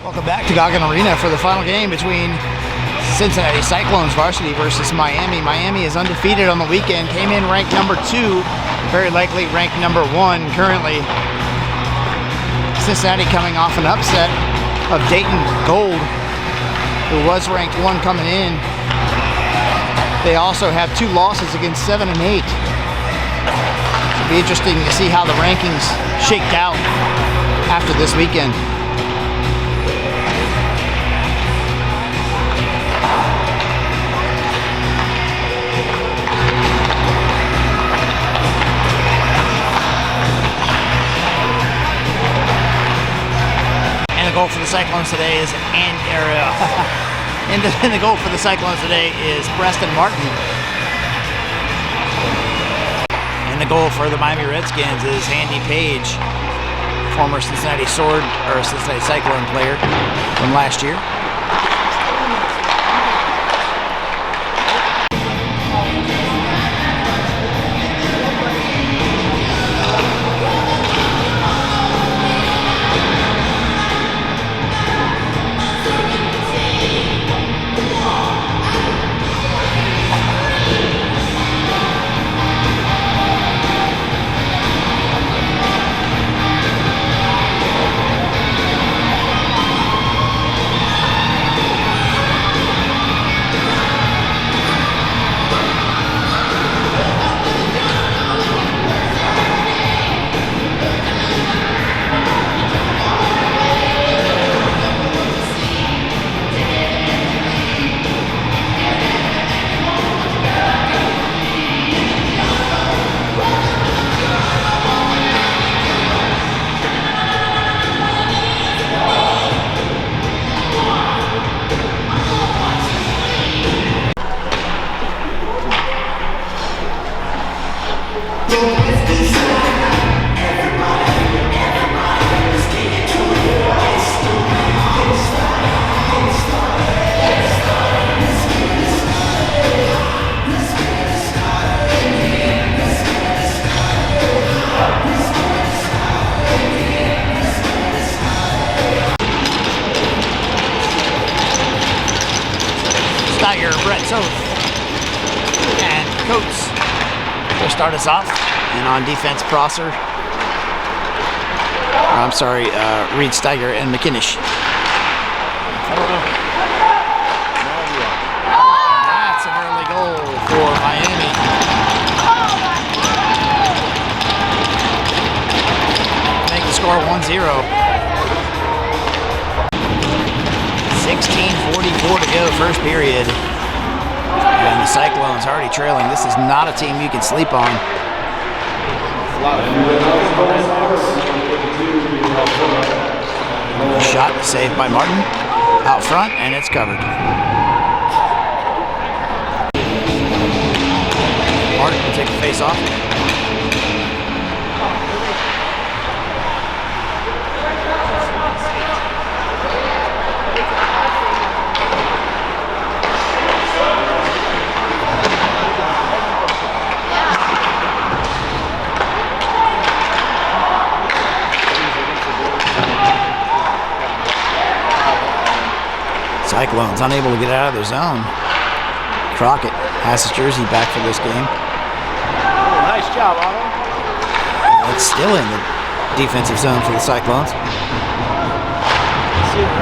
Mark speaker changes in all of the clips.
Speaker 1: Welcome back to Goggin Arena for the final game between Cincinnati Cyclones Varsity versus Miami. Miami is undefeated on the weekend, came in ranked number 2, very likely ranked number 1 currently. Cincinnati coming off an upset of Dayton Gold, who was ranked 1 coming in. They also have 2 losses against 7 and 8. It'll be interesting to see how the rankings shaked out after this weekend. And the goal for the Cyclones today is and the goal for the Cyclones today is Preston Martin. And the goal for the Miami Redskins is Andy Page, former Cincinnati Cyclone player from last year. Brett Soth and Coates to start us off, and on defense Prosser, Reed Steiger and McKinnish. And that's an early goal for Miami. Make the score 1-0. 16:44 to go, first period. And the Cyclones already trailing. This is not a team you can sleep on. Shot saved by Martin out front, and it's covered. Martin will take the face off. Cyclones unable to get out of their zone. Crockett has his jersey back for this game.
Speaker 2: Oh, nice job, Otto.
Speaker 1: It's still in the defensive zone for the Cyclones.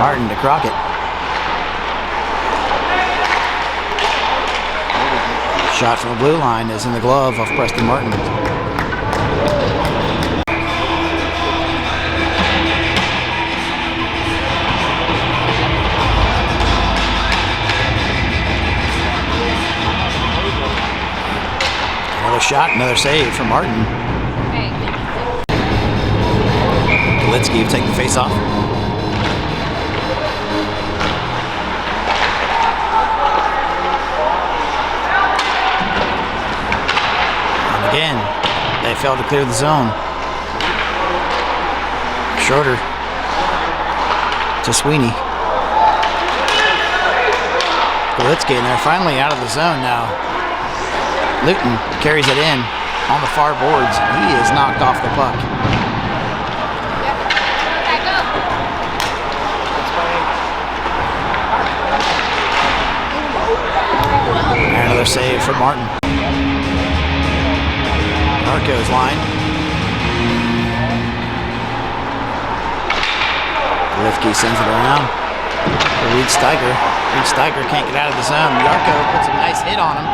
Speaker 1: Martin to Crockett. Shot from the blue line is in the glove of Preston Martin. Shot, another save from Martin. Galitsky will take the face off. And again, they failed to clear the zone. Schroeder to Sweeney. Galitsky, and they're finally out of the zone now. Luton carries it in on the far boards. He is knocked off the puck. for Martin. Marco's line. Lifke sends it around for Reed Steiger. Reed Steiger can't get out of the zone. Yarko puts a nice hit on him.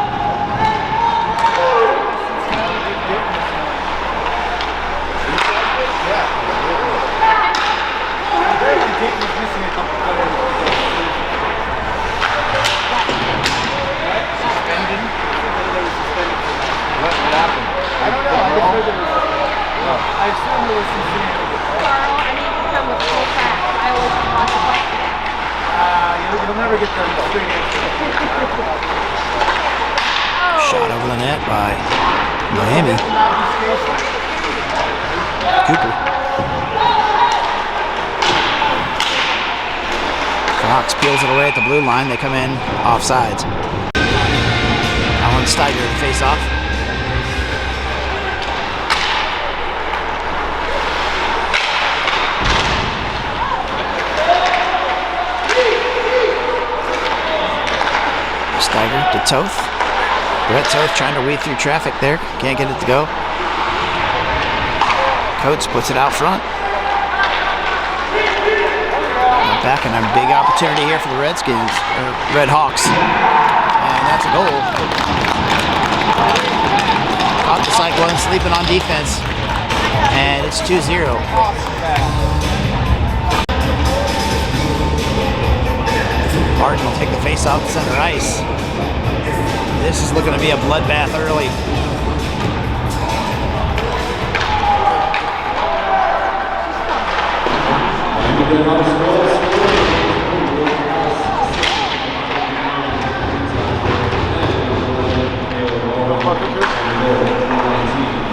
Speaker 2: Suspended? What happened? I don't know. I just heard it was. I assumed it was Cincinnati.
Speaker 3: Carl, I need to come with full facts. I always want to fight that.
Speaker 2: You'll never get the straight answer.
Speaker 1: Shot over the net by Miami. Cooper. Fox peels it away at the blue line. They come in offsides. Alan Steiger to face off. Steiger to Toth. Brett Toth trying to weed through traffic there. Can't get it to go. Coates puts it out front. Back and a big opportunity here for the Redskins, or Redhawks. And that's a goal. Caught the Cyclones sleeping on defense. And it's 2-0. Martin will take the face off to center ice. This is looking to be a bloodbath early.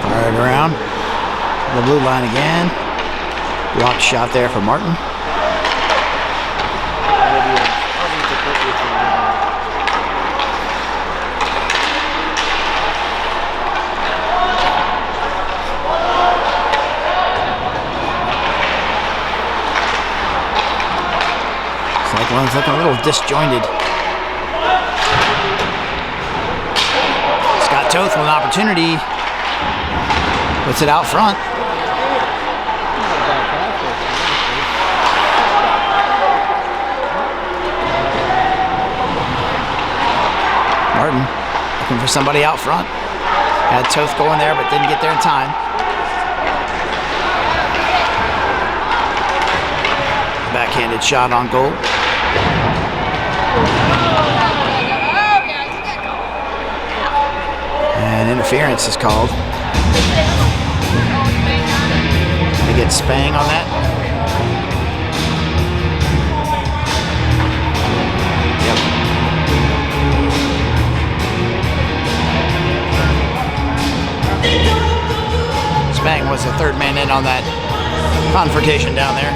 Speaker 1: Fired around. The blue line again. Blocked shot there for Martin. Cyclones looking a little disjointed. Scott Toth with an opportunity. Puts it out front. Martin looking for somebody out front. Had Toth going there, but didn't get there in time. Backhanded shot on goal. And interference is called. They get Spang on that. Yep. Spang was the third man in on that confrontation down there.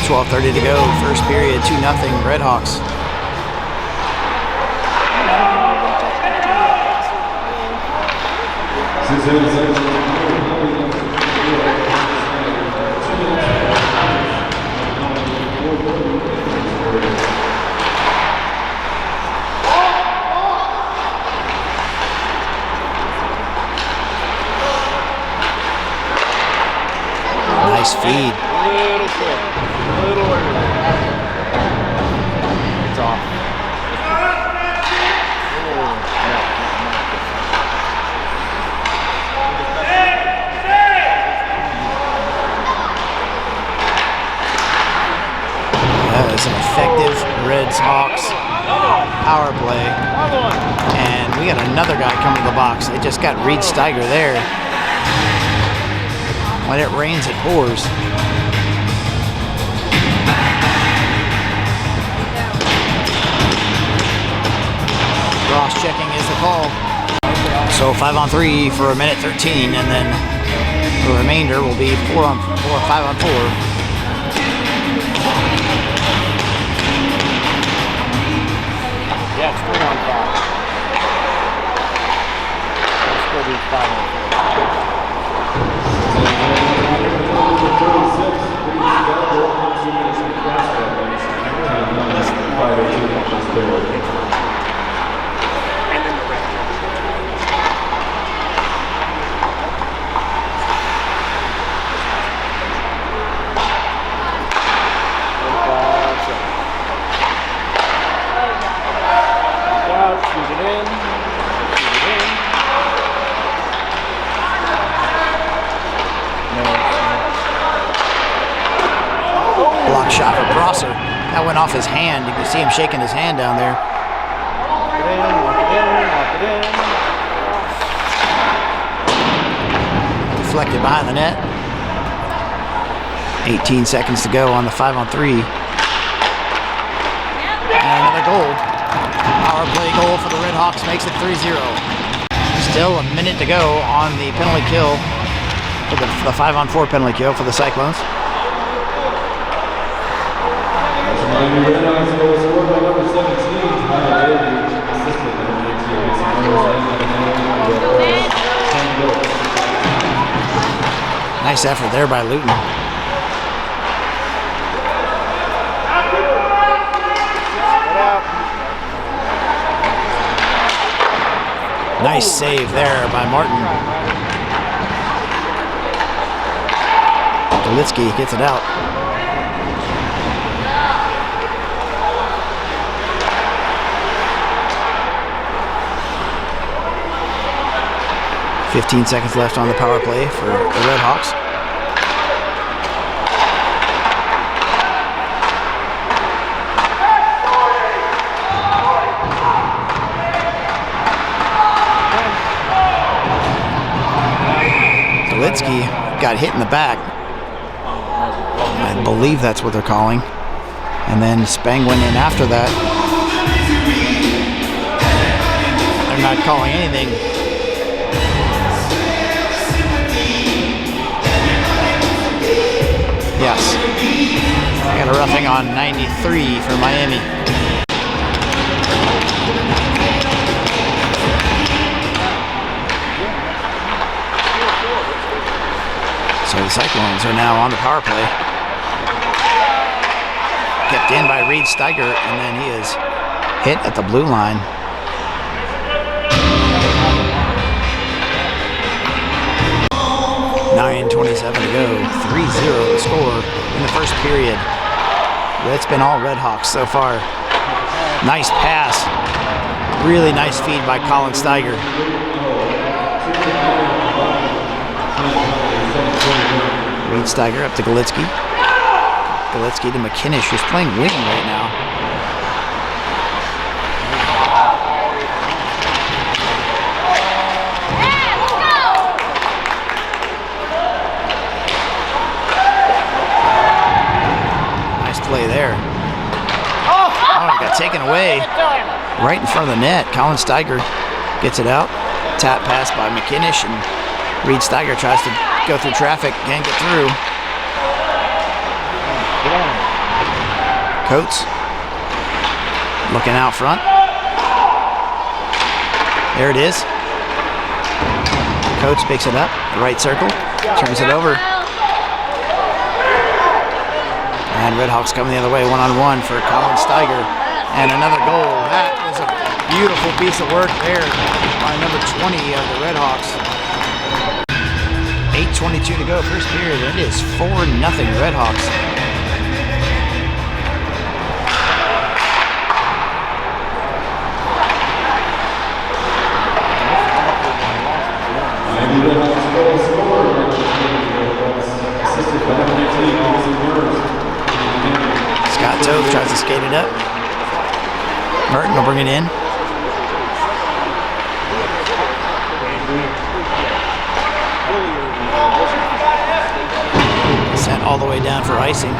Speaker 1: 12:30 to go, first period, 2-0 Redhawks. Nice feed.
Speaker 2: Little quick. Little early. It's off.
Speaker 1: That is an effective Redhawks power play. And we got another guy coming to the box. They just got Reed Steiger there. When it rains, it pours. Cross-checking is the call. So 5-on-3 for 1:13, and then the remainder will be 4-on-4, 5-on-4.
Speaker 2: Yeah, it's 3-on-5. It'll still be 5-on-4.
Speaker 1: crosser. That went off his hand. You can see him shaking his hand down there. Deflected behind the net. 18 seconds to go on the 5-on-3. And another goal. Power play goal for the Redhawks makes it 3-0. Still a minute to go on the penalty kill for the 5-on-4 penalty kill for the Cyclones. Nice effort there by Luton. Nice save there by Martin. Dolitsky gets it out. .15 seconds left on the power play for the Redhawks. Dolitsky got hit in the back. I believe that's what they're calling. And then Spang went in after that. They're not calling anything. Yes. I got a roughing on 93 for Miami. So the Cyclones are now on the power play. Kept in by Reed Steiger, and then he is hit at the blue line. .27 to go. 3-0 the score in the first period. It's been all Redhawks so far. Nice pass. Really nice feed by Colin Steiger. Reed Steiger up to Golitsky. Golitsky to McKinnish, who's playing wing right now. Nice play there. Oh, it got taken away right in front of the net. Colin Steiger gets it out. Tap pass by McKinnish, and Reed Steiger tries to go through traffic, can't get through. Coates looking out front. There it is. Coates picks it up, right circle, turns it over. And Redhawks coming the other way, one-on-one for Colin Steiger. And another goal. That was a beautiful piece of work there by number 20 of the Redhawks. 8:22 to go, first period. It is 4-0 Redhawks. Scott Toth tries to skate it up. Merton will bring it in. Sent all the way down for icing.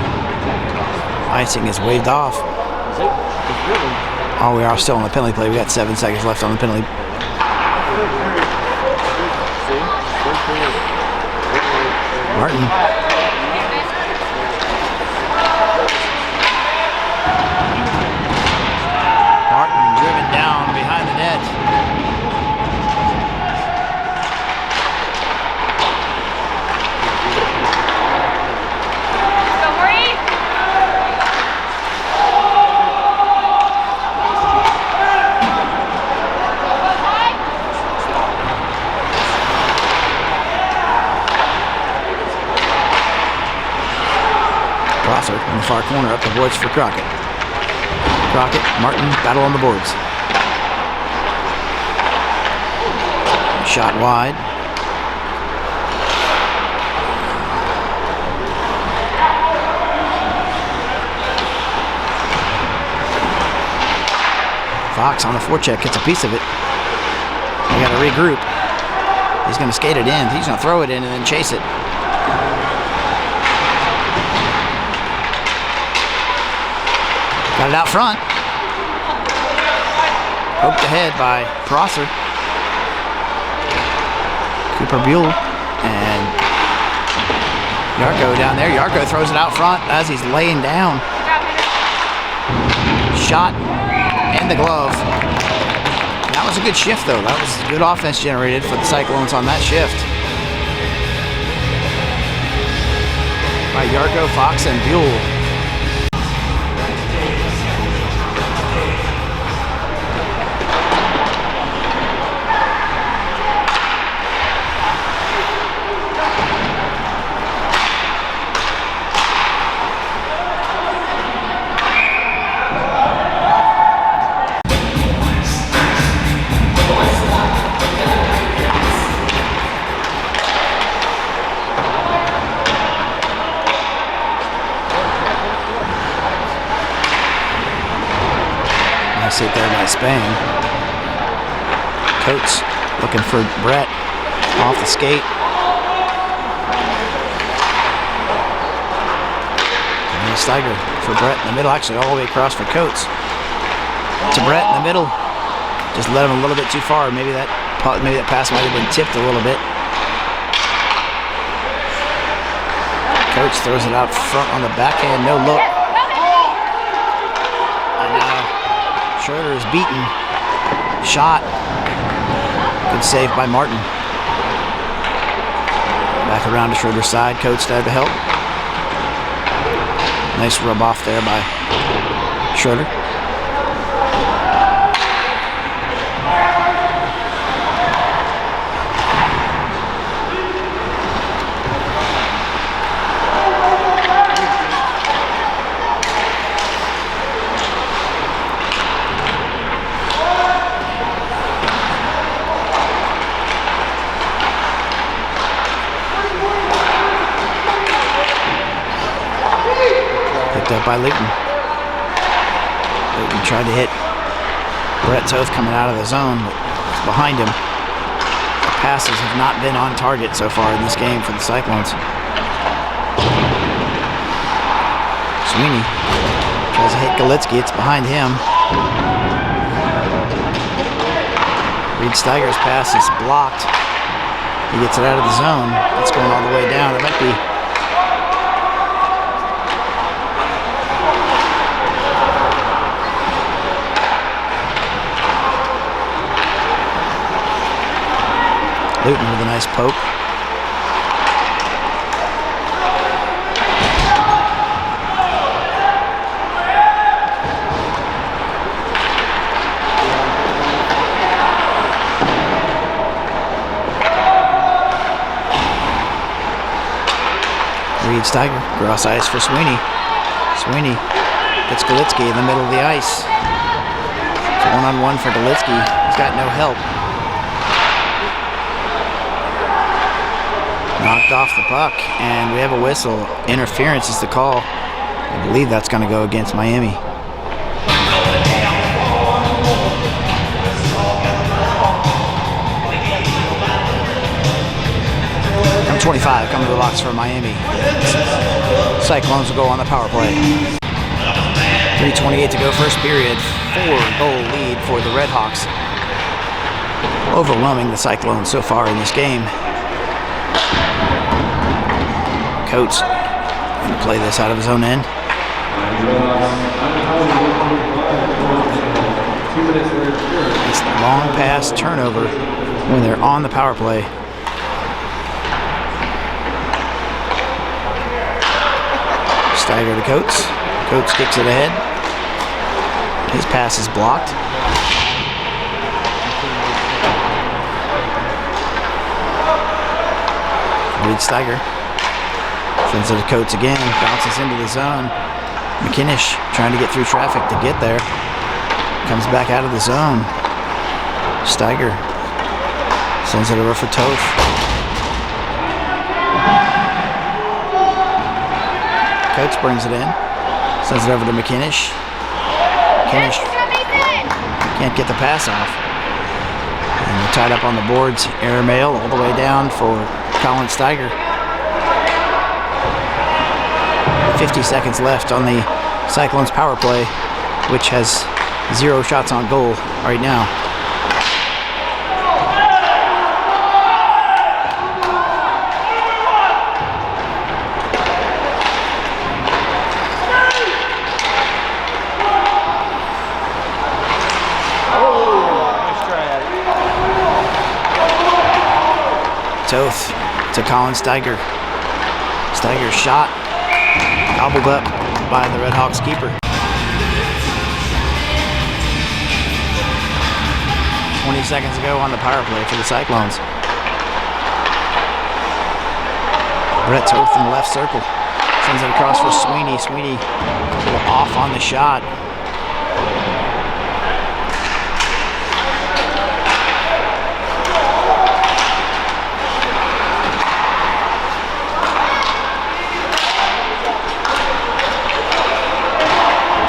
Speaker 1: Icing is waved off. Oh, we are still on the penalty play. We got 7 seconds left on the penalty. Martin. Martin driven down behind the net. Crosser in the far corner, up the boards for Crockett. Crockett, Martin, battle on the boards. Shot wide. Fox on the forecheck, gets a piece of it. We got to regroup. He's going to skate it in. He's going to throw it in and then chase it. Got it out front. Poked ahead by Prosser. Cooper Buell and Yarko down there. Yarko throws it out front as he's laying down. Shot and the glove. That was a good shift though. That was good offense generated for the Cyclones on that shift. By Yarko, Fox, and Buell. Sit there by Spang. Coates looking for Brett off the skate. And Steiger for Brett in the middle, actually all the way across for Coates. To Brett in the middle. Just led him a little bit too far. Maybe that pass might have been tipped a little bit. Coates throws it out front on the backhand, no look. Schroeder is beaten. Shot. Good save by Martin. Back around to Schroeder's side. Coates there to help. Nice rub off there by Schroeder. Up by Luton. Luton tried to hit Brett Toth coming out of the zone, but it's behind him. The passes have not been on target so far in this game for the Cyclones. Sweeney tries to hit Galitsky. It's behind him. Reed Steiger's pass is blocked. He gets it out of the zone. It's going all the way down. It might be Luton with a nice poke. Reed Steiger, cross ice for Sweeney. Sweeney gets Galitsky in the middle of the ice. It's one-on-one for Galitsky. He's got no help. Knocked off the puck, and we have a whistle. Interference is the call. I believe that's going to go against Miami. Number 25 coming to the box for Miami. Cyclones will go on the power play. 3:28 to go, first period. 4-goal lead for the Redhawks. Overwhelming the Cyclones so far in this game. Coates going to play this out of his own end. It's a long pass turnover when they're on the power play. Steiger to Coates. Coates kicks it ahead. His pass is blocked. Reed Steiger sends it to Coates again, bounces into the zone. McKinnish trying to get through traffic to get there. Comes back out of the zone. Steiger sends it over for Toth. Coates brings it in. Sends it over to McKinnish. McKinnish can't get the pass off. And they're tied up on the boards. Air mail all the way down for Colin Steiger. 50 seconds left on the Cyclones power play, which has 0 shots on goal right now. Toth to Colin Steiger. Steiger's shot gobbled up by the Redhawks keeper. 20 seconds ago on the power play for the Cyclones. Brett Toth in the left circle. Sends it across for Sweeney. Sweeney off on the shot.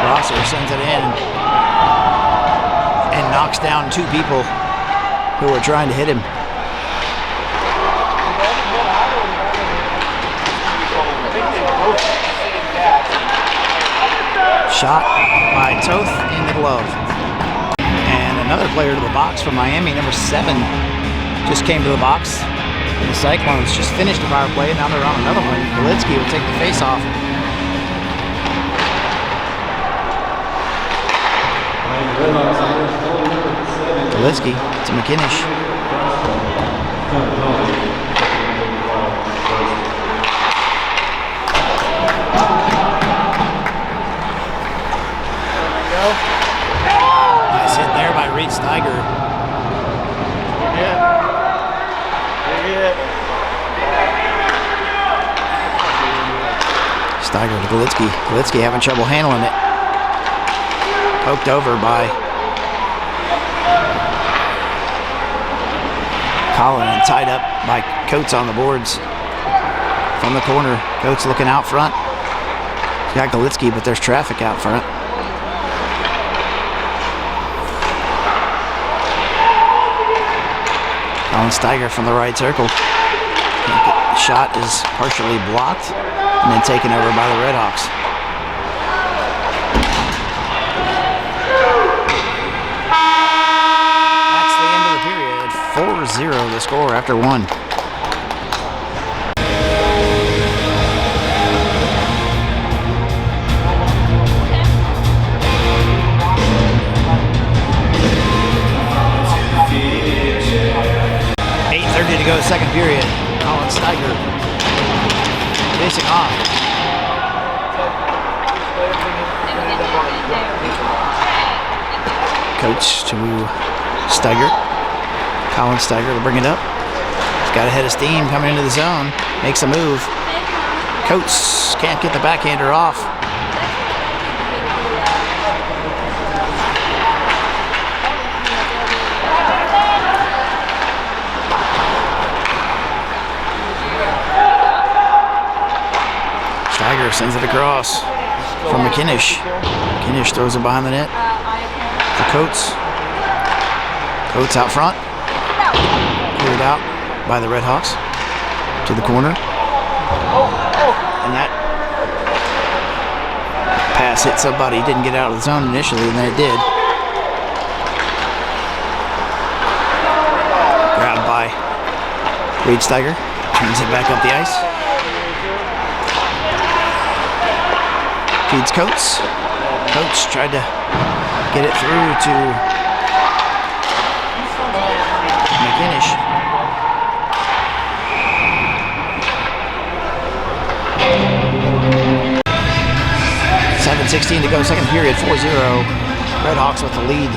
Speaker 1: Rosser sends it in and knocks down 2 people who were trying to hit him. Shot by Toth in the glove. And another player to the box from Miami, number 7, just came to the box. And the Cyclones just finished the power play, and now they're on another one. Golitsky will take the face off. Golitsky to McKinnish. Nice hit there by Reed Steiger. Steiger to Golitsky. Golitsky having trouble handling it. Poked over by Colin and tied up by Coates on the boards from the corner. Coates looking out front. He's got Golitsky, but there's traffic out front. Colin Steiger from the right circle. The shot is partially blocked and then taken over by the Redhawks. That's the end of the period. 4-0 the score after 1. To go second period. Colin Steiger facing off. Coach to Steiger. Colin Steiger will bring it up. He's got a head of steam coming into the zone. Makes a move. Coates can't get the backhander off. Steiger sends it across from McKinnish. McKinnish throws it behind the net for Coates. Coates out front. Cleared out by the Redhawks to the corner. And that pass hit somebody. Didn't get out of the zone initially, and then it did. Grabbed by Reed Steiger. Turns it back up the ice. Feeds Coates. Coates tried to get it through to McKinnish. .7:16 to go, second period, 4-0. Redhawks with the lead.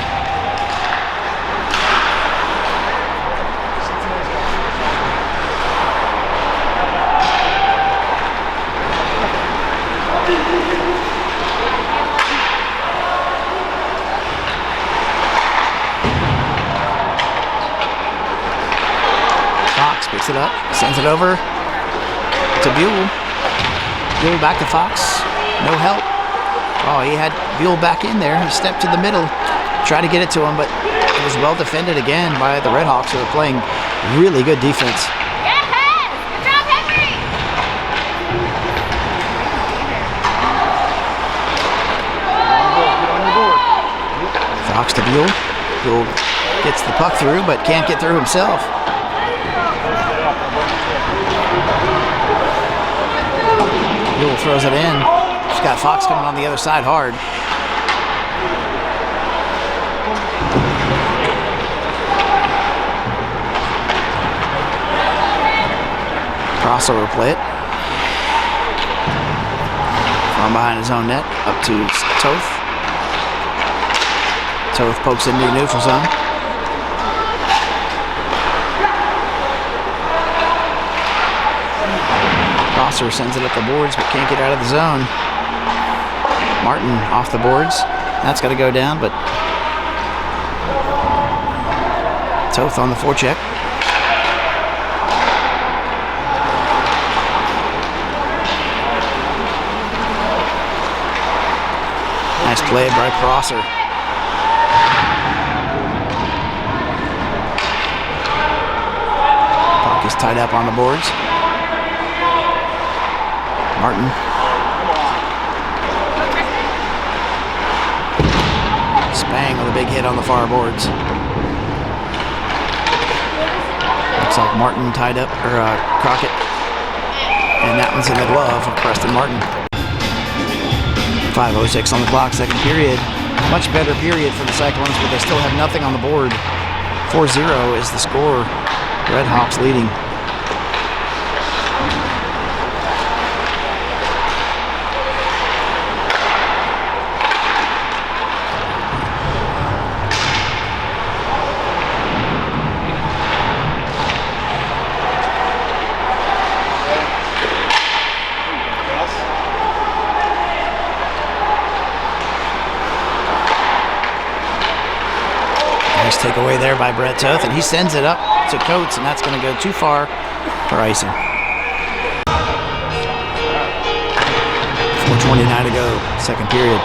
Speaker 1: Picks it up, sends it over to Buell. Buell back to Fox. No help. Oh, he had Buell back in there. He stepped to the middle. tried to get it to him, but it was well defended again by the Redhawks, who are playing really good defense.
Speaker 3: Yes! Good job, Henry!
Speaker 1: Fox to Buell. Buell gets the puck through, but can't get through himself. Buell throws it in. She's got Fox coming on the other side hard. Prosser will play it. From behind his own net, up to Toth. Toth pokes into the neutral zone. Prosser sends it up the boards, but can't get out of the zone. Martin off the boards. That's got to go down, but Toth on the forecheck. Nice play by Prosser. Puck is tied up on the boards. Martin. Spang with a big hit on the far boards. Looks like Martin tied up, or Crockett. And that one's in the glove of Preston Martin. 5:06 on the clock, second period. Much better period for the Cyclones, but they still have nothing on the board. 4-0 is the score. Redhawks leading. Nice takeaway there by Brett Toth, and he sends it up to Coates, and that's going to go too far for icing. 4:29 to go, second period.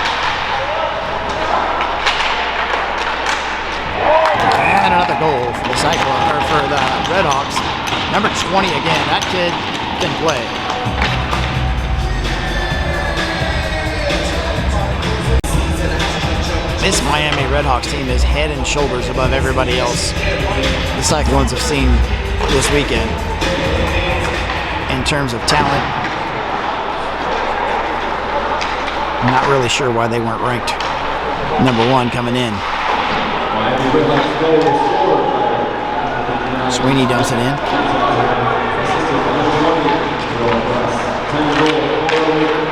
Speaker 1: And another goal for the Cyclones, or for the Redhawks. Number 20 again. That kid can play. This Miami Redhawks team is head and shoulders above everybody else the Cyclones have seen this weekend in terms of talent. I'm not really sure why they weren't ranked number one coming in. Sweeney dumps it in.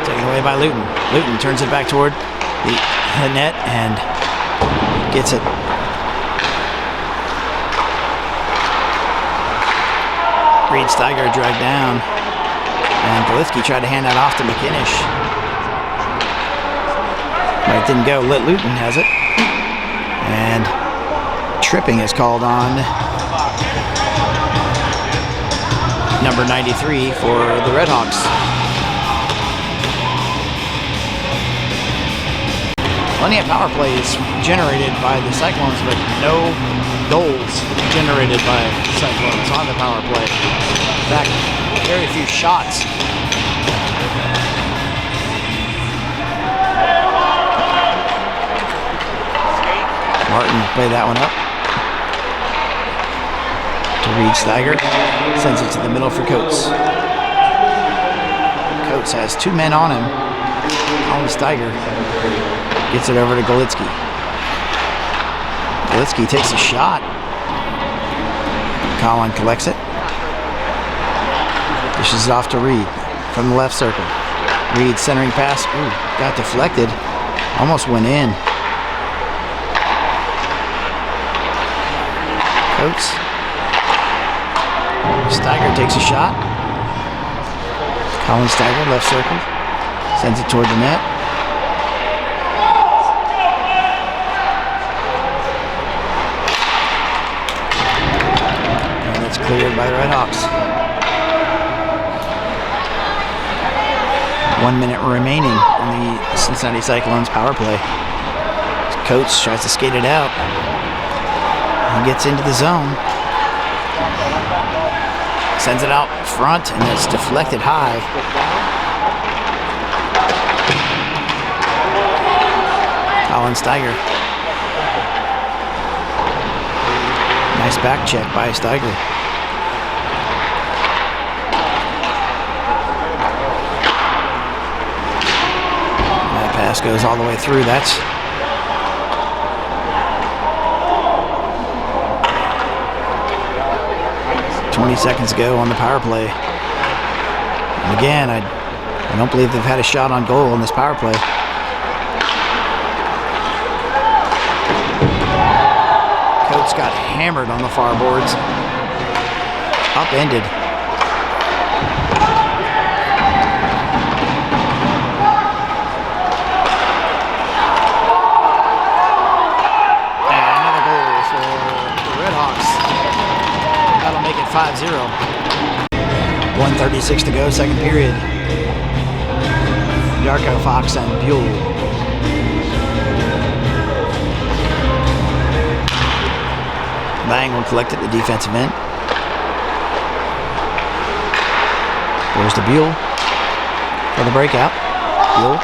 Speaker 1: Taken away by Luton. Luton turns it back toward the net and gets it. Reed Steiger dragged down, and Golitsky tried to hand that off to McInnish, but it didn't go. Luton has it, and tripping is called on number 93 for the Redhawks. Plenty of power plays generated by the Cyclones, but no goals generated by the Cyclones on the power play. In fact, very few shots. Martin played that one up to Reed Steiger. Sends it to the middle for Coates. Coates has two men on him. Colin Steiger gets it over to Golitsky. Golitsky takes a shot. Colin collects it. Dishes it off to Reed from the left circle. Reed centering pass. Ooh, got deflected. Almost went in. Coates. Steiger takes a shot. Colin Steiger, left circle. Sends it toward the net. And it's cleared by the Redhawks. 1 minute remaining on the Cincinnati Cyclones power play. Coates tries to skate it out. He gets into the zone. Sends it out front, and it's deflected high. Colin Steiger. Nice back check by Steiger. That pass goes all the way through. That's 20 seconds ago on the power play. And again, I don't believe they've had a shot on goal in this power play. Coates got hammered on the far boards. Upended. And another goal for the Redhawks. That'll make it 5-0. 1:36 to go, second period. Yarko, Fox, and Buell. Lang will collect it at the defensive end. Goes to Buell for the breakout. Buell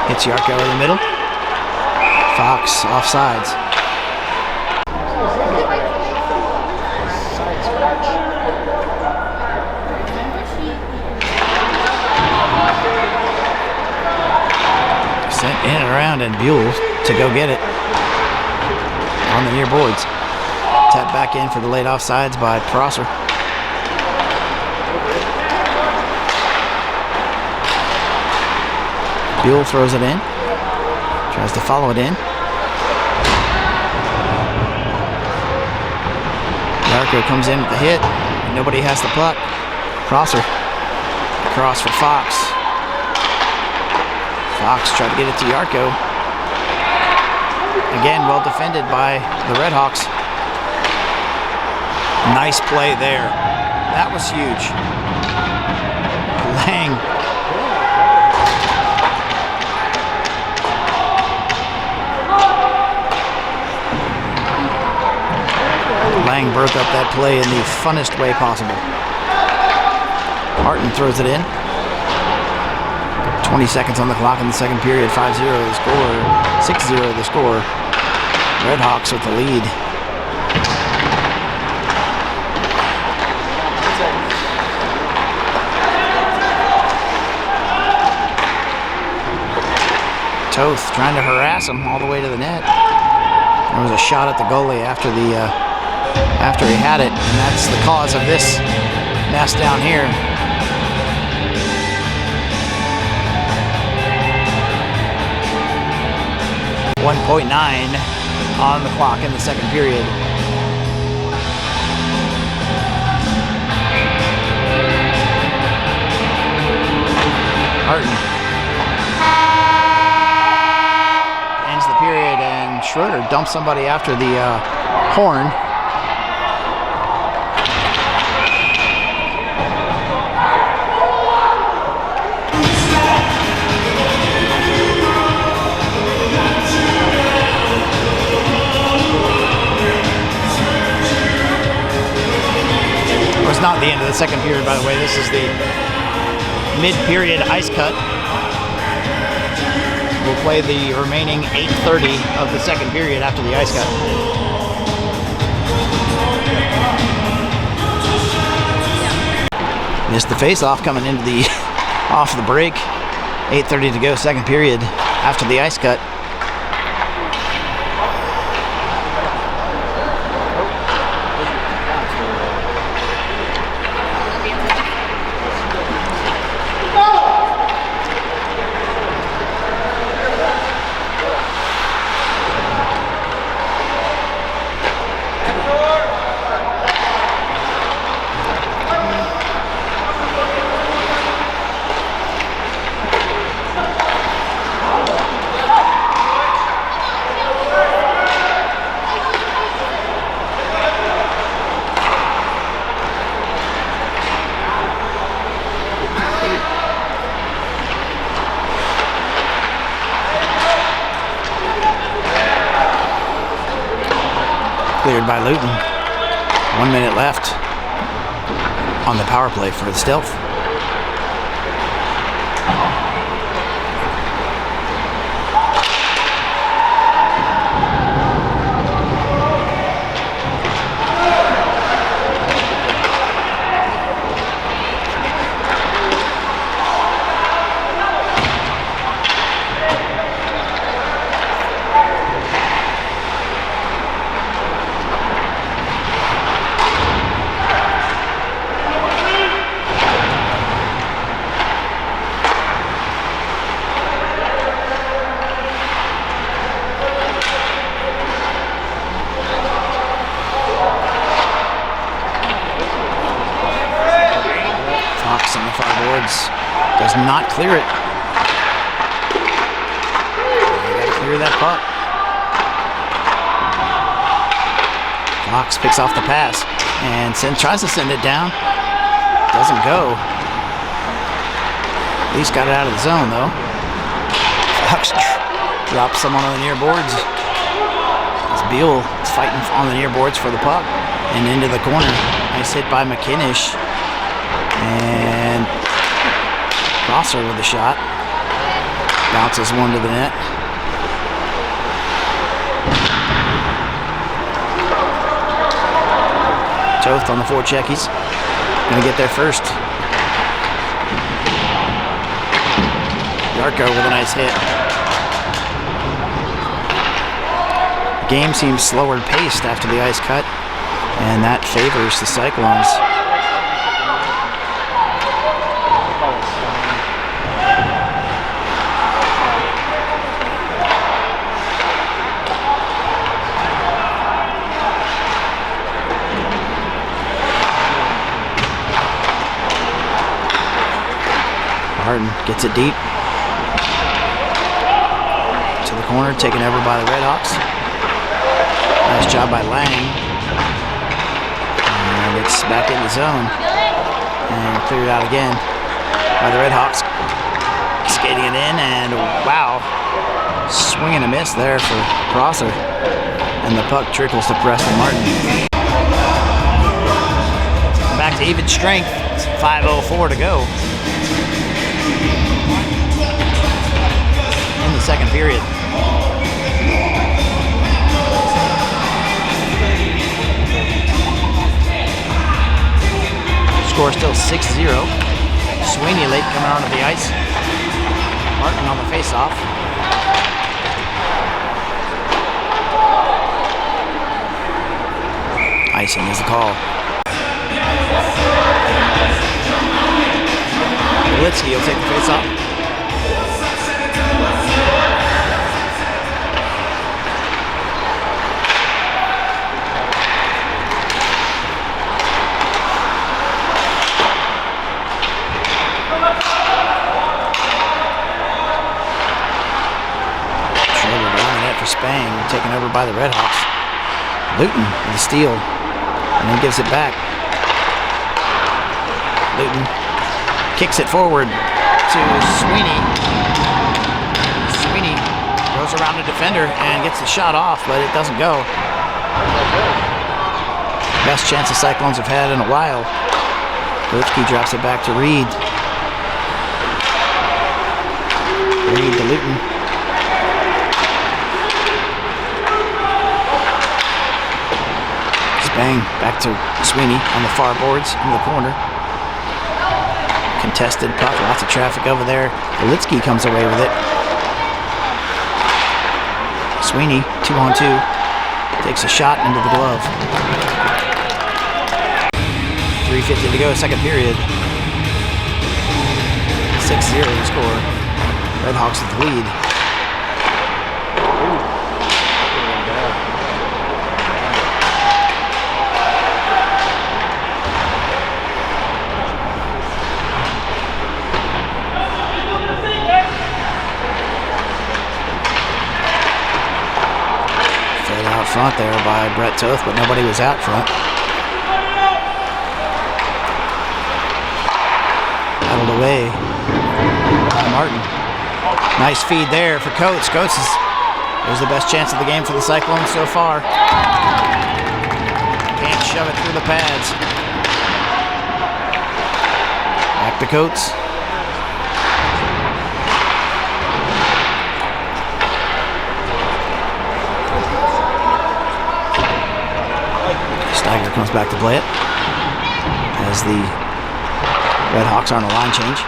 Speaker 1: hits Yarko in the middle. Fox offsides. Sent in and around, and Buell to go get it on the near boards. Tap back in for the late offsides by Prosser. Buell throws it in. Tries to follow it in. Yarko comes in with the hit. Nobody has the puck. Prosser. Cross for Fox. Fox tried to get it to Yarko. Again, well defended by the Redhawks. Nice play there. That was huge. Lang broke up that play in the funnest way possible. Martin throws it in. 20 seconds on the clock in the second period. 5-0 the score. 6-0 the score. Redhawks with the lead. Toth trying to harass him all the way to the net. There was a shot at the goalie after he had it, and that's the cause of this mess down here. .9 on the clock in the second period. Martin ends the period, and Schroeder dumps somebody after the horn. It's not the end of the second period, by the way. This is the mid-period ice cut. We'll play the remaining 8:30 of the second period after the ice cut. Missed the face-off coming into the off the break. 8:30 to go, second period after the ice cut. cleared by Luton. 1 minute left on the power play for the Stealth. Fox on the far boards does not clear it. They gotta clear that puck. Fox picks off the pass and tries to send it down. Doesn't go. At least got it out of the zone though. Fox drops someone on the near boards. As Beal is fighting on the near boards for the puck and into the corner. Nice hit by McKinnish. And Prosser with the shot. Bounces one to the net. Toth on the forecheck. He's going to get there first. Yarko with a nice hit. The game seems slower paced after the ice cut, and that favors the Cyclones. Martin gets it deep to the corner, taken over by the Redhawks. Nice job by Lang. And it's back in the zone and cleared out again by the Redhawks. Skating it in, and wow, swing and a miss there for Prosser. And the puck trickles to Preston Martin. Back to even strength. It's 5:04 to go in the second period. Score still 6-0. Sweeney late coming onto the ice. Martin on the face-off. Icing is the call. Litsky will take the face-off. Spang taken over by the Redhawks. Luton with the steal, and then gives it back. Luton kicks it forward to Sweeney. Sweeney goes around the defender and gets the shot off, but it doesn't go. Best chance the Cyclones have had in a while. Litsky drops it back to Reed. Reed to Luton. Bang, back to Sweeney on the far boards in the corner. Contested puck, lots of traffic over there. Litsky comes away with it. Sweeney, 2-on-2, takes a shot into the glove. 3:50 to go, second period. 6-0 the score. Redhawks with the lead. Front there by Brett Toth, but nobody was out front. Battled away by Martin. Nice feed there for Coates. Coates is the best chance of the game for the Cyclones so far. shove it through the pads. Back to Coates. Steiger comes back to play it as the Redhawks are on a line change.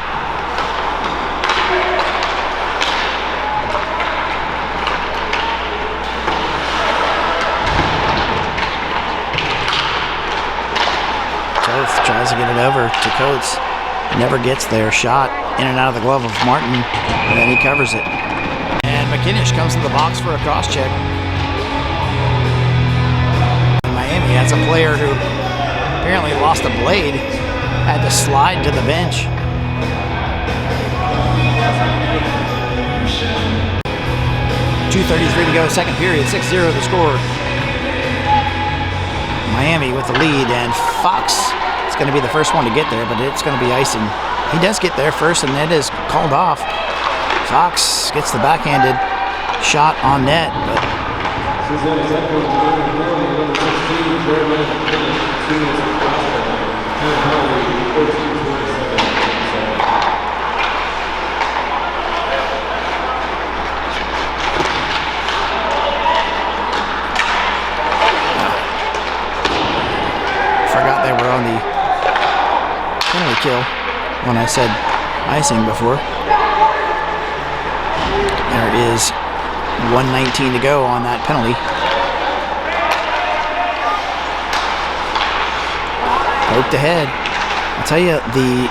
Speaker 1: Toth tries to get it over to Coates. Never gets there. Shot in and out of the glove of Martin, and then he covers it. And McKinnish comes to the box for a cross check. Miami has a player who apparently lost a blade, had to slide to the bench. .233 to go, second period, 6-0 to score. Miami with the lead, and Fox is going to be the first one to get there, but it's going to be icing. He does get there first, and it is called off. Fox gets the backhanded shot on net, but forgot they were on the penalty kill when I said icing before. There is 1:19 to go on that penalty. Poked ahead. I'll tell you, the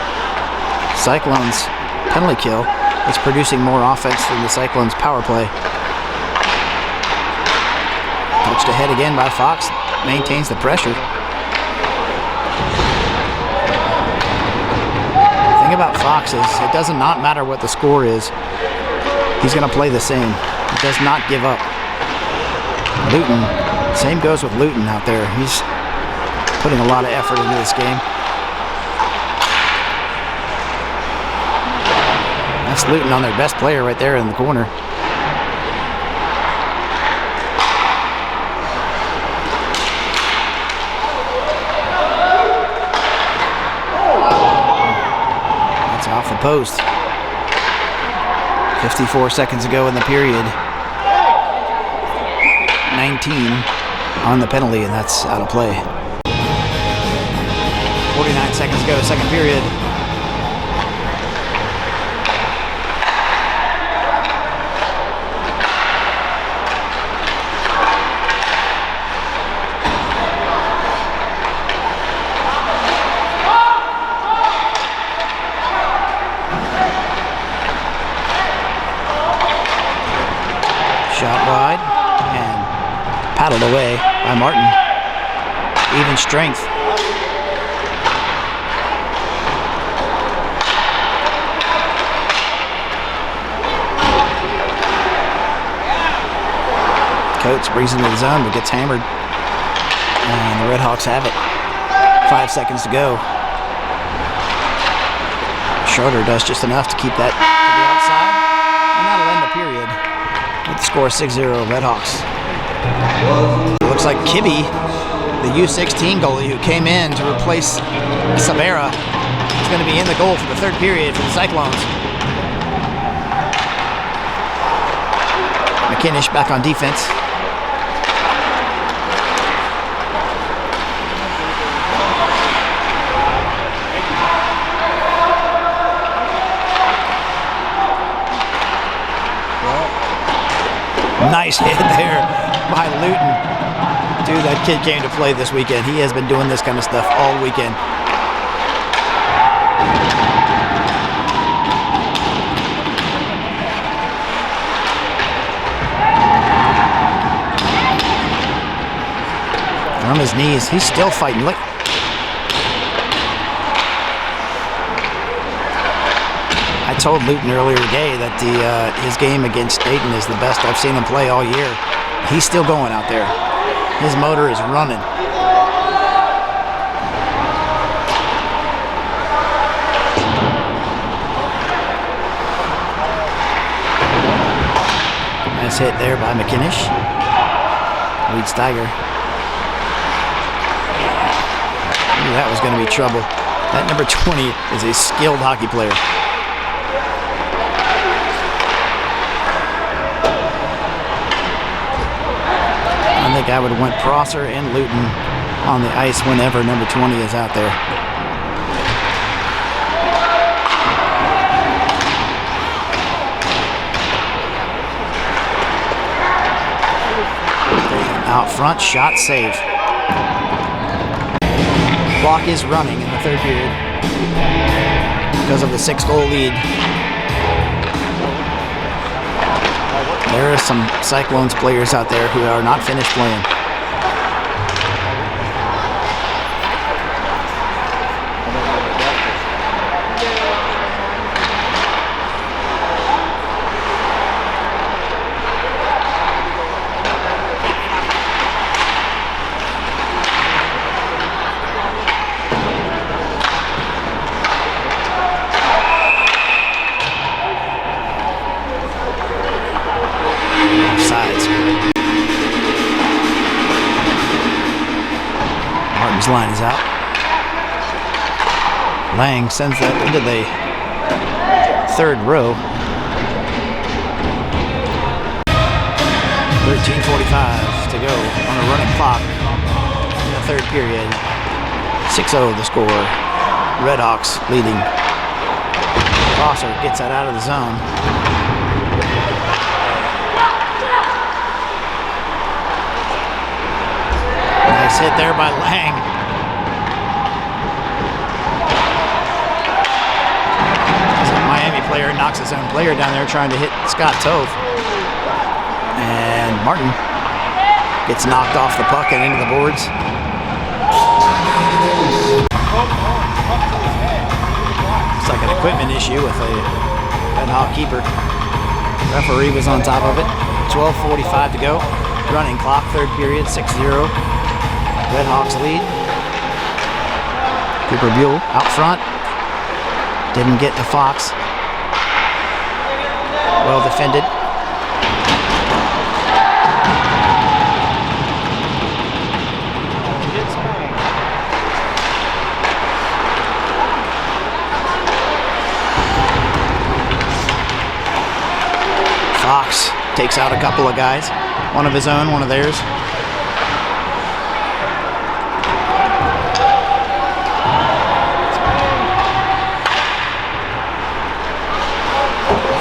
Speaker 1: Cyclones penalty kill is producing more offense than the Cyclones power play. Touched ahead again by Fox. Maintains the pressure. The thing about Fox is it does not matter what the score is. He's going to play the same. He does not give up. Luton, same goes with Luton out there. He's putting a lot of effort into this game. That's Luton on their best player right there in the corner. That's off the post. 54 seconds ago in the period. 19 on the penalty, and that's out of play. 49 seconds ago, second period. Shot wide and paddled away by Martin. Even strength. Coates brings it into the zone but gets hammered. And the Redhawks have it. 5 seconds to go. Schroeder does just enough to keep that to the outside. And that'll end the period. With the score 6-0 Redhawks. It looks like Kibbe, the U16 goalie who came in to replace Sabera, is going to be in the goal for the third period for the Cyclones. McKinnish back on defense. Nice hit there by Luton. Dude, that kid came to play this weekend. He has been doing this kind of stuff all weekend. From his knees, he's still fighting. Look. I told Luton earlier today that his game against Dayton is the best I've seen him play all year. He's still going out there. His motor is running. Nice hit there by McKinnish. Reed Steiger. Knew that was going to be trouble. That number 20 is a skilled hockey player. I think I would have went Prosser and Luton on the ice whenever number 20 is out there. Out front, shot save. Clock is running in the third period because of the 6-goal lead. There are some Cyclones players out there who are not finished playing. Line is out. Lang sends that into the third row. 13:45 to go on a running clock in the third period. 6-0 the score. Redhawks leading. Prosser gets that out of the zone. Nice hit there by Lang. Miami player knocks his own player down there trying to hit Scott Tove. And Martin gets knocked off the puck and into the boards. It's like an equipment issue with a Redhawk keeper. Referee was on top of it. 12:45 to go. Running clock, third period, 6-0. Redhawks lead. Cooper Buell out front. Didn't get to Fox. Well defended. Fox takes out a couple of guys. One of his own, one of theirs.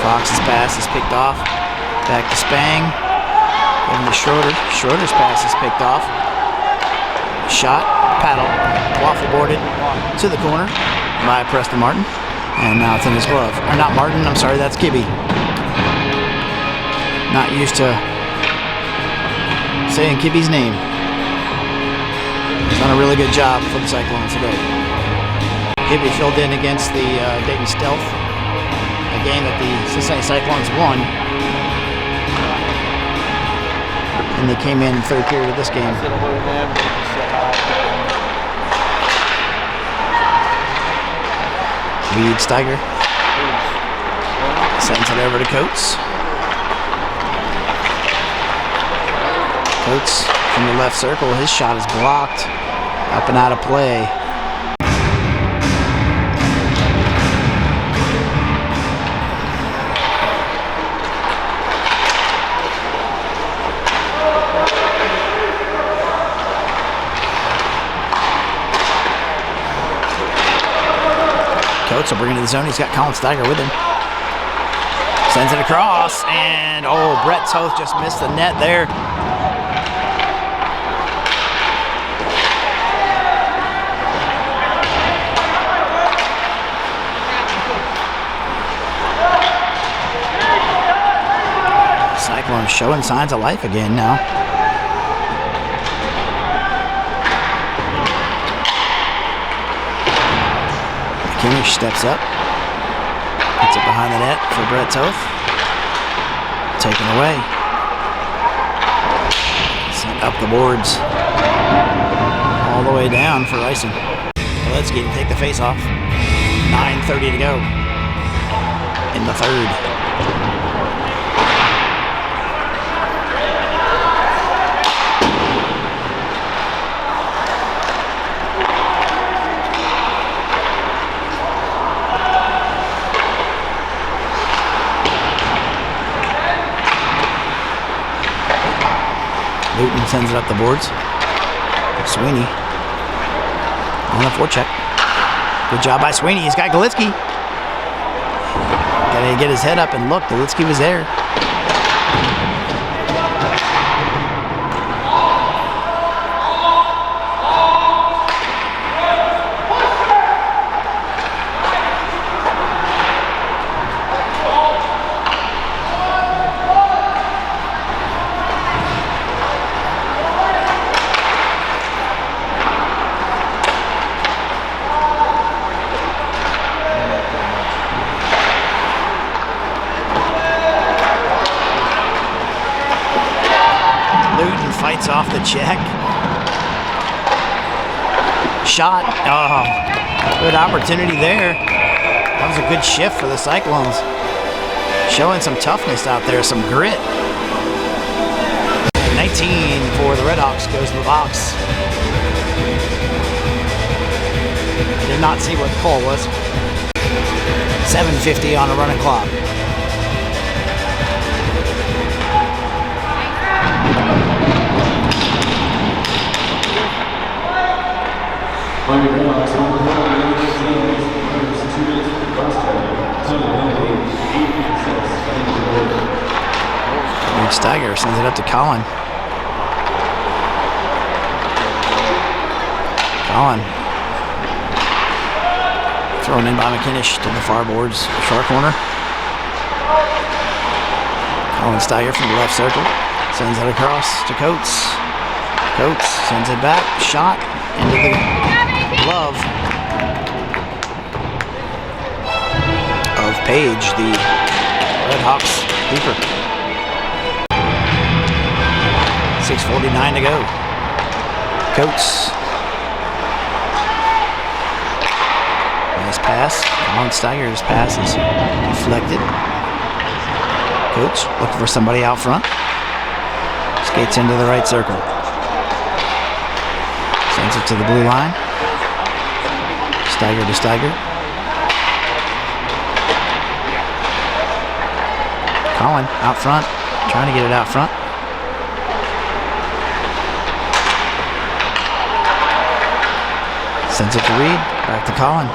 Speaker 1: Fox's pass is picked off. Back to Spang. Given to Schroeder. Schroeder's pass is picked off. Shot, paddle, waffle boarded to the corner by Preston Martin. And now it's in his glove. Or not Martin, I'm sorry, that's Kibbe. Not used to saying Kibbe's name. He's done a really good job for the Cyclones today. Kibbe filled in against the Dayton Stealth. A game that the Cincinnati Cyclones won. And they came in the third period of this game. Reed Steiger sends it over to Coates. Coates from the left circle. His shot is blocked. Up and out of play. Coates will bring it to the zone. He's got Colin Steiger with him. Sends it across, and oh, Brett Toth just missed the net there. Cyclones showing signs of life again now. Kimmich steps up, puts it behind the net for Brett Toth. Taken away. Sent up the boards. All the way down for icing. Let's get take the face off. 9:30 to go in the third. Luton sends it up the boards. Sweeney on the forecheck. Good job by Sweeney. He's got Galitsky. Gotta get his head up and look. Galitsky was there. Fights off the check. Shot. Oh, good opportunity there. That was a good shift for the Cyclones. Showing some toughness out there, some grit. 19 for the Redhawks goes to the box. Did not see what the call was. 7:50 on a running clock. Steiger sends it up to Colin. Colin. Thrown in by McKinnish to the far boards, far corner. Colin Steiger from the left circle. Sends it across to Coates. Coates sends it back. Shot into the glove of Page, the Redhawks keeper. 6:49 to go. Coates. Nice pass. Colin Steiger's pass is deflected. Coates looking for somebody out front. Skates into the right circle. Sends it to the blue line. Steiger to Steiger. Colin out front. Trying to get it out front. Sends it to Reed. Back to Colin.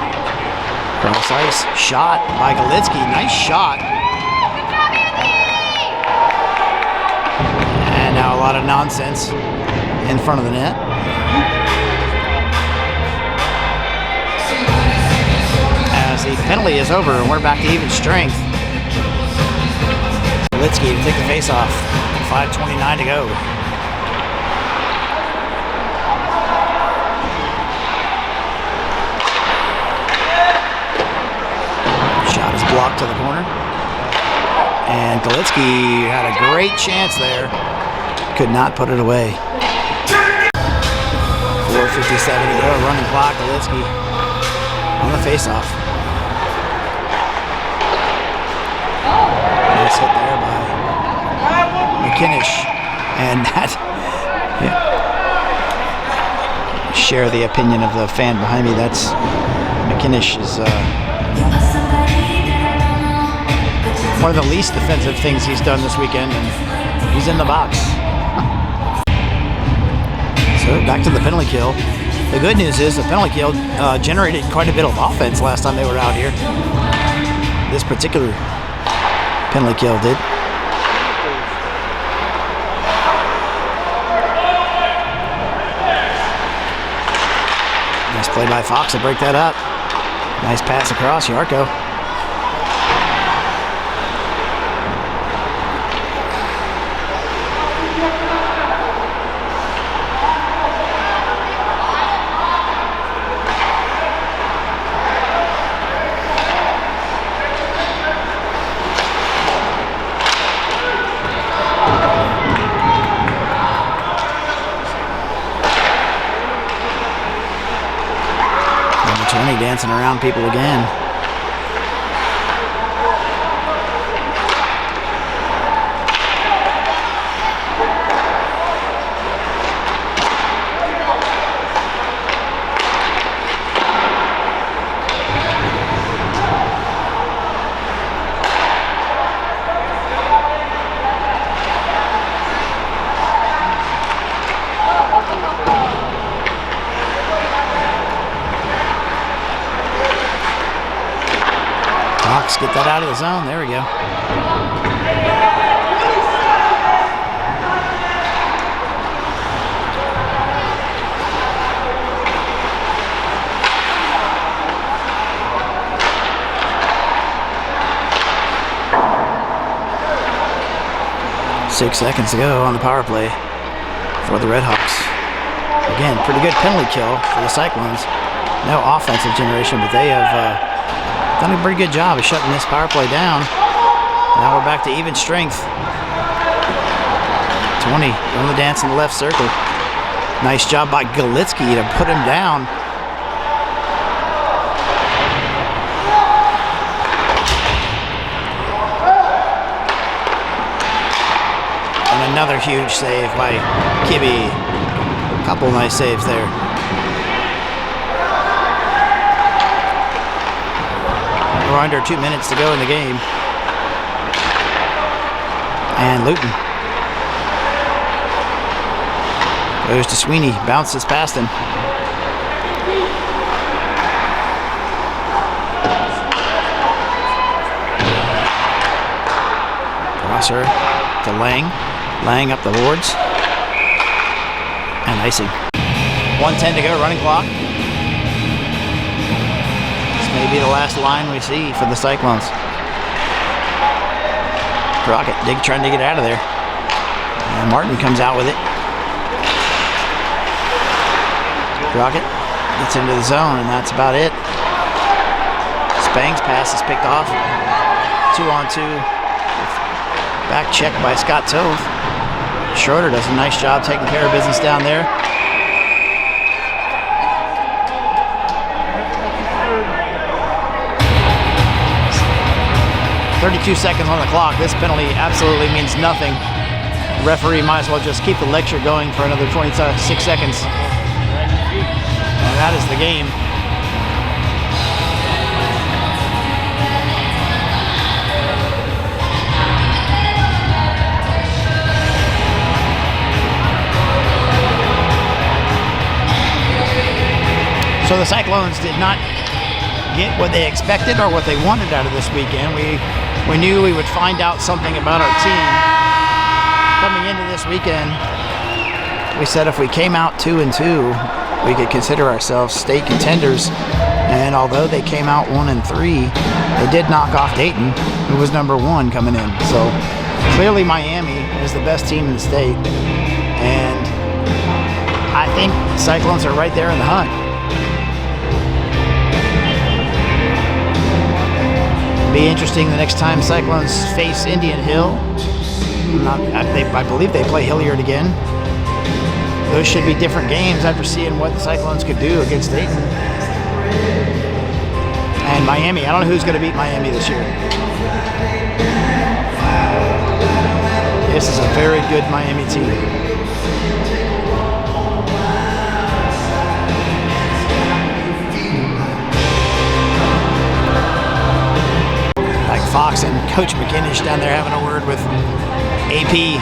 Speaker 1: Cross ice. Shot by Galitsky. Nice shot. And now a lot of nonsense in front of the net. As the penalty is over and we're back to even strength. Galitsky to take the face off. 5:29 to go. Blocked to the corner. And Galitsky had a great chance there. Could not put it away. 4:57 to go. Running clock. Galitsky on the faceoff. Nice hit there by McKinnish. And that... Yeah. Share the opinion of the fan behind me. That's... McKinnish is... one of the least defensive things he's done this weekend, and he's in the box. So back to the penalty kill. The good news is the penalty kill generated quite a bit of offense last time they were out here. This particular penalty kill did. Nice play by Fox to break that up. Nice pass across, Yarko. Dancing around people again. that out of the zone. There we go. Six seconds to go on the power play for the Redhawks. Again, pretty good penalty kill for the Cyclones. No offensive generation, but they have done a pretty good job of shutting this power play down. Now we're back to even strength. 20 on the dance in the left circle. Nice job by Galitsky to put him down. And another huge save by Kibbe. Couple nice saves there. We're under 2 minutes to go in the game. And Luton goes to Sweeney, bounces past him. Crosser to Lang. Lang up the boards. And icing. 1:10 to go, running clock. This may be the last line we see for the Cyclones. Crockett trying to get out of there. And Martin comes out with it. Crockett gets into the zone, and that's about it. Spang's pass is picked off. 2-on-2. Back check by Scott Toth. Schroeder does a nice job taking care of business down there. .32 seconds on the clock. This penalty absolutely means nothing. The referee might as well just keep the lecture going for another 26 seconds. And that is the game. So the Cyclones did not get what they expected or what they wanted out of this weekend. We knew we would find out something about our team. Coming into this weekend, we said if we came out 2-2, we could consider ourselves state contenders. And although they came out 1-3, they did knock off Dayton, who was #1 coming in. So clearly Miami is the best team in the state. And I think Cyclones are right there in the hunt. Be interesting the next time Cyclones face Indian Hill. I believe they play Hilliard again. Those should be different games after seeing what the Cyclones could do against Dayton. And Miami, I don't know who's going to beat Miami this year. This is a very good Miami team. Fox and Coach McInnish down there having a word with AP.